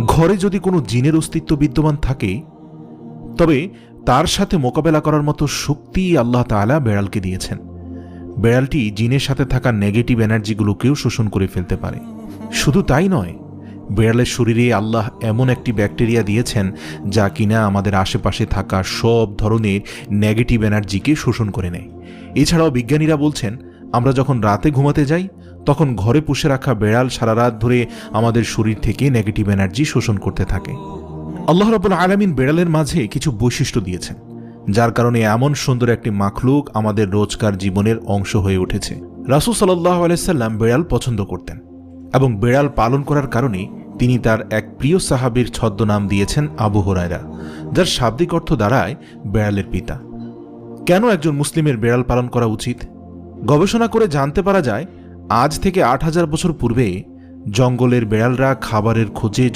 ঘরে যদি কোনো জিনের অস্তিত্ব বিদ্যমান থাকে তবে তার সাথে মোকাবেলা করার মতো শক্তি আল্লাহ তাআলা বেড়ালকে দিয়েছেন। বেড়ালটি জিনের সাথে থাকা নেগেটিভ এনার্জিগুলোকেও শোষণ করে ফেলতে পারে। শুধু তাই নয়, বেড়ালের শরীরে আল্লাহ এমন একটি ব্যাকটেরিয়া দিয়েছেন যা কিনা আমাদের আশেপাশে থাকা সব ধরনের নেগেটিভ এনার্জিকে শোষণ করে নেয়। এছাড়াও বিজ্ঞানীরা বলছেন, আমরা যখন রাতে ঘুমাতে যাই তখন ঘরে পুষে রাখা বেড়াল সারা রাত ধরে আমাদের শরীর থেকে নেগেটিভ এনার্জি শোষণ করতে থাকে। আল্লাহ রাব্বুল আলামিন বেড়ালের মাঝে কিছু বৈশিষ্ট্য দিয়েছেন যার কারণে এমন সুন্দর একটি মাখলুক আমাদের রোজকার জীবনের অংশ হয়ে উঠেছে। রাসূল সাল্লাল্লাহু আলাইহি সাল্লাম বেড়াল পছন্দ করতেন এবং বেড়াল পালন করার কারণে তিনি তার এক প্রিয় সাহাবীর ছদ্মনাম দিয়েছেন আবু হুরায়রা, যার শাব্দিক অর্থ দাঁড়ায় বেড়ালের পিতা। কেন একজন মুসলিমের বেড়াল পালন করা উচিত? গবেষণা করে জানতে পারা যায়, আজ থেকে ৮,০০০ বছর পূর্বে জঙ্গলের বেড়ালরা খাবারের খোঁজে